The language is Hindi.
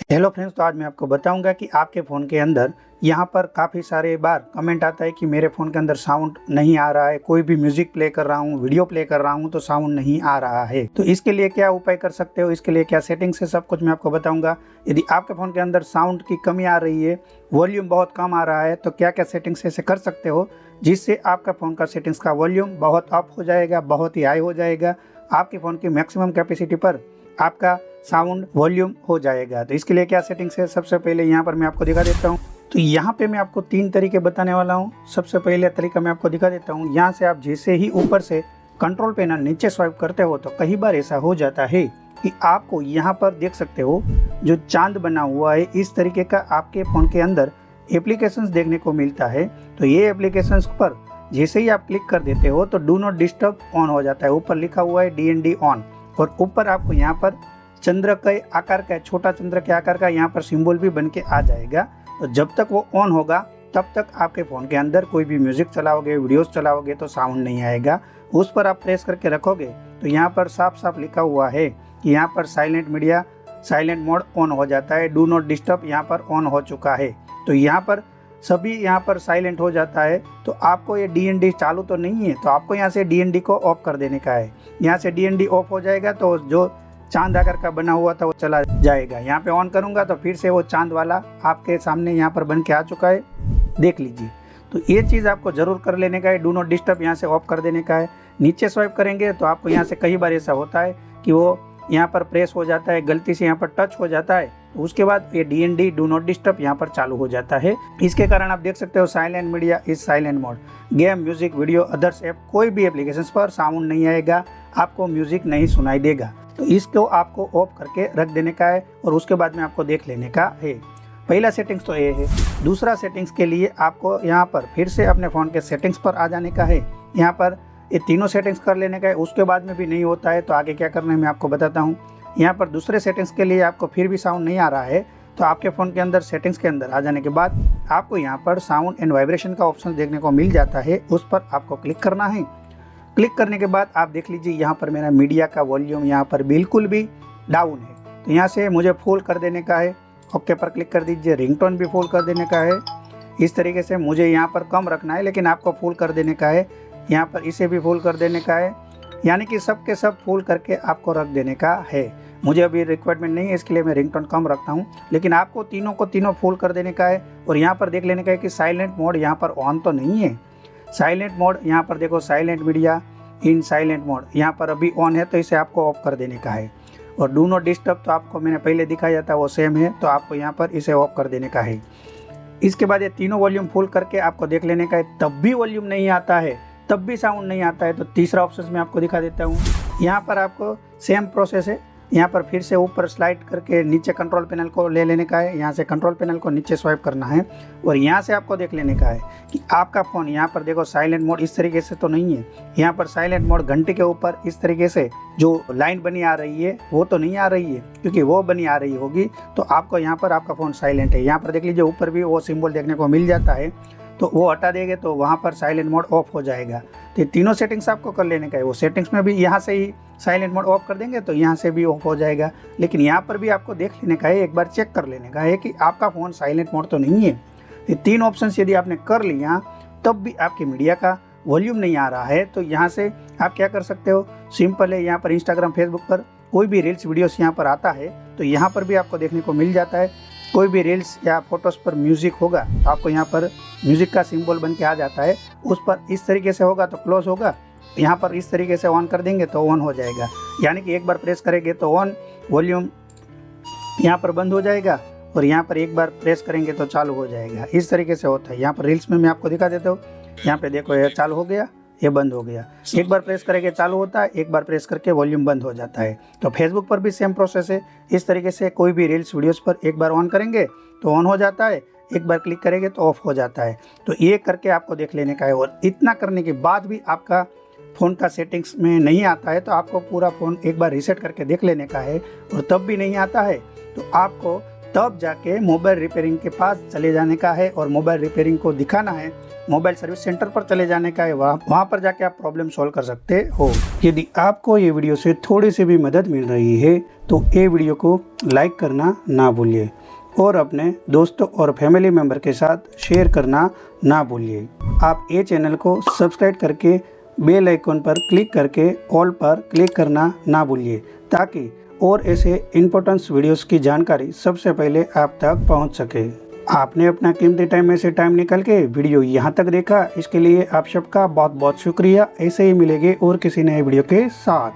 हेलो फ्रेंड्स, तो आज मैं आपको बताऊंगा कि आपके फ़ोन के अंदर यहाँ पर काफ़ी सारे बार कमेंट आता है कि मेरे फ़ोन के अंदर साउंड नहीं आ रहा है। कोई भी म्यूज़िक प्ले कर रहा हूँ, वीडियो प्ले कर रहा हूँ तो साउंड नहीं आ रहा है। तो इसके लिए क्या उपाय कर सकते हो, इसके लिए क्या सेटिंग्स है, सब कुछ मैं आपको बताऊंगा। यदि आपके फ़ोन के अंदर साउंड की कमी आ रही है, वॉल्यूम बहुत कम आ रहा है, तो क्या क्या सेटिंग्स ऐसे कर सकते हो जिससे आपका फ़ोन का सेटिंग्स का वॉल्यूम बहुत अप हो जाएगा, बहुत ही हाई हो जाएगा, आपके फ़ोन की मैक्सिमम कैपेसिटी पर आपका साउंड वॉल्यूम हो जाएगा। तो इसके लिए क्या सेटिंग्स है, सबसे पहले यहाँ पर मैं आपको दिखा देता हूँ। तो यहाँ पे मैं आपको 3 तरीके बताने वाला हूँ। सबसे पहले तरीका मैं आपको दिखा देता हूँ। यहाँ से आप जैसे ही ऊपर से कंट्रोल पैनल नीचे स्वाइप करते हो तो कई बार ऐसा हो जाता है कि आपको यहाँ पर देख सकते हो जो चांद बना हुआ है, इस तरीके का आपके फ़ोन के अंदर एप्लीकेशंस देखने को मिलता है। तो ये एप्लीकेशंस पर जैसे ही आप क्लिक कर देते हो तो डू नॉट डिस्टर्ब ऑन हो जाता है। ऊपर लिखा हुआ है DND ऑन, और ऊपर आपको यहाँ पर चंद्र के आकार का, छोटा चंद्र के आकार का यहाँ पर सिंबल भी बन के आ जाएगा। तो जब तक वो ऑन होगा तब तक आपके फ़ोन के अंदर कोई भी म्यूज़िक चलाओगे, वीडियोस चलाओगे तो साउंड नहीं आएगा। उस पर आप प्रेस करके रखोगे तो यहाँ पर साफ साफ लिखा हुआ है कि यहाँ पर silent media, silent mode on हो जाता है। डू नॉट डिस्टर्ब यहाँ पर ऑन हो चुका है। तो यहाँ पर सभी यहाँ पर साइलेंट हो जाता है। तो आपको ये DND चालू तो नहीं है, तो आपको यहाँ से DND को ऑफ कर देने का है। यहाँ से DND ऑफ हो जाएगा तो जो चांद आकार का बना हुआ था वो चला जाएगा। यहाँ पे ऑन करूँगा तो फिर से वो चांद वाला आपके सामने यहाँ पर बन के आ चुका है, देख लीजिए। तो ये चीज़ आपको ज़रूर कर लेने का है। डू नॉट डिस्टर्ब यहाँ से ऑफ कर देने का है। नीचे स्वाइप करेंगे तो आपको यहाँ से कई बार ऐसा होता है कि वो यहाँ पर प्रेस हो जाता है, गलती से यहाँ पर टच हो जाता है, तो उसके बाद ये DND डू नॉट डिस्टर्ब यहाँ पर चालू हो जाता है। इसके कारण आप देख सकते हो silent media is silent mode, game, music, video, others app, कोई भी एप्लीकेशंस पर साउंड नहीं आएगा, आपको म्यूजिक नहीं सुनाई देगा। तो इसको आपको ऑफ करके रख देने का है और उसके बाद में आपको देख लेने का है। पहला सेटिंग्स तो ये है। दूसरा सेटिंग्स के लिए आपको यहाँ पर फिर से अपने फ़ोन के सेटिंग्स पर आ जाने का है। यहाँ पर ये तीनों सेटिंग्स कर लेने का है। उसके बाद में भी नहीं होता है तो आगे क्या करना है मैं आपको बताता हूँ। यहाँ पर दूसरे सेटिंग्स के लिए आपको फिर भी साउंड नहीं आ रहा है तो आपके फ़ोन के अंदर सेटिंग्स के अंदर आ जाने के बाद आपको यहाँ पर साउंड एंड वाइब्रेशन का ऑप्शन देखने को मिल जाता है। उस पर आपको क्लिक करना है। क्लिक करने के बाद आप देख लीजिए यहाँ पर मेरा मीडिया का वॉल्यूम यहाँ पर बिल्कुल भी डाउन है। तो यहाँ से मुझे फुल कर देने का है। ओके पर क्लिक कर दीजिए। रिंगटोन भी फुल कर देने का है। इस तरीके से मुझे यहाँ पर कम रखना है लेकिन आपको फुल कर देने का है। यहाँ पर इसे भी फुल कर देने का है, यानी कि सब के सब फुल करके आपको रख देने का है। मुझे अभी रिक्वायरमेंट नहीं है इसके लिए मैं रिंगटोन कम रखता हूँ, लेकिन आपको तीनों को तीनों फुल कर देने का है। और यहाँ पर देख लेने का है कि साइलेंट मोड यहाँ पर ऑन तो नहीं है। साइलेंट मोड यहाँ पर देखो, साइलेंट मीडिया इन साइलेंट मोड यहाँ पर अभी ऑन है तो इसे आपको ऑफ कर देने का है। और डू नॉट डिस्टर्ब तो आपको मैंने पहले दिखाया था वो सेम है, तो आपको यहाँ पर इसे ऑफ कर देने का है। इसके बाद ये तीनों वॉल्यूम फुल करके आपको देख लेने का है। तब भी वॉल्यूम नहीं आता है, तब भी साउंड नहीं आता है, तो तीसरा ऑप्शन मैं आपको दिखा देता हूँ। यहाँ पर आपको सेम प्रोसेस है। यहाँ पर फिर से ऊपर स्लाइड करके नीचे कंट्रोल पैनल को ले लेने का है। यहाँ से कंट्रोल पैनल को नीचे स्वाइप करना है और यहाँ से आपको देख लेने का है कि आपका फ़ोन यहाँ पर देखो साइलेंट मोड इस तरीके से तो नहीं है। यहाँ पर साइलेंट मोड घंटे के ऊपर इस तरीके से जो लाइन बनी आ रही है वो तो नहीं आ रही है, क्योंकि वो बनी आ रही होगी तो आपको यहाँ पर आपका फ़ोन साइलेंट है। यहाँ पर देख लीजिए ऊपर भी वो सिंबल देखने को मिल जाता है, तो वो हटा देंगे तो वहाँ पर साइलेंट मोड ऑफ हो जाएगा। तो ये तीनों सेटिंग्स आपको कर लेने का है। वो सेटिंग्स में भी यहाँ से ही साइलेंट मोड ऑफ कर देंगे तो यहाँ से भी ऑफ हो जाएगा। लेकिन यहाँ पर भी आपको देख लेने का है, एक बार चेक कर लेने का है कि आपका फ़ोन साइलेंट मोड तो नहीं है। ये 3 ऑप्शंस यदि आपने कर लिया तब भी आपके मीडिया का वॉल्यूम नहीं आ रहा है तो यहाँ से आप क्या कर सकते हो, सिंपल है। यहाँ पर इंस्टाग्राम, फेसबुक पर कोई भी रील्स वीडियोस यहाँ पर आता है तो यहाँ पर भी आपको देखने को मिल जाता है। कोई भी रील्स या फोटोज़ पर म्यूज़िक होगा तो आपको यहाँ पर म्यूज़िक का सिंबल बन के आ जाता है। उस पर इस तरीके से होगा तो क्लोज होगा, यहाँ पर इस तरीके से ऑन कर देंगे तो ऑन हो जाएगा। यानी कि एक बार प्रेस करेंगे तो ऑन, वॉल्यूम यहाँ पर बंद हो जाएगा और यहाँ पर एक बार प्रेस करेंगे तो चालू हो जाएगा। इस तरीके से होता है। यहाँ पर रील्स में मैं आपको दिखा देता हूँ। यहाँ पे देखो ये चालू हो गया, ये बंद हो गया। एक बार प्रेस करेंगे चालू होता है, एक बार प्रेस करके वॉल्यूम बंद हो जाता है। तो फेसबुक पर भी सेम प्रोसेस है। इस तरीके से कोई भी रील्स वीडियोस पर एक बार ऑन करेंगे तो ऑन हो जाता है, एक बार क्लिक करेंगे तो ऑफ हो जाता है। तो ये करके आपको देख लेने का है। और इतना करने के बाद भी आपका फ़ोन का सेटिंग्स में नहीं आता है तो आपको पूरा फ़ोन एक बार रीसेट करके देख लेने का है। और तब भी नहीं आता है तो आपको तब जाके मोबाइल रिपेयरिंग के पास चले जाने का है और मोबाइल रिपेयरिंग को दिखाना है, मोबाइल सर्विस सेंटर पर चले जाने का है, वहाँ पर जाके आप प्रॉब्लम सॉल्व कर सकते हो। यदि आपको ये वीडियो से थोड़ी सी भी मदद मिल रही है तो ये वीडियो को लाइक करना ना भूलिए और अपने दोस्तों और फैमिली मेम्बर के साथ शेयर करना ना भूलिए। आप ये चैनल को सब्सक्राइब करके बेल आइकन पर क्लिक करके ऑल पर क्लिक करना ना भूलिए ताकि और ऐसे इम्पोर्टेंट वीडियोस की जानकारी सबसे पहले आप तक पहुंच सके। आपने अपना कीमती टाइम में से टाइम निकल के वीडियो यहाँ तक देखा, इसके लिए आप सबका बहुत बहुत शुक्रिया। ऐसे ही मिलेंगे और किसी नए वीडियो के साथ।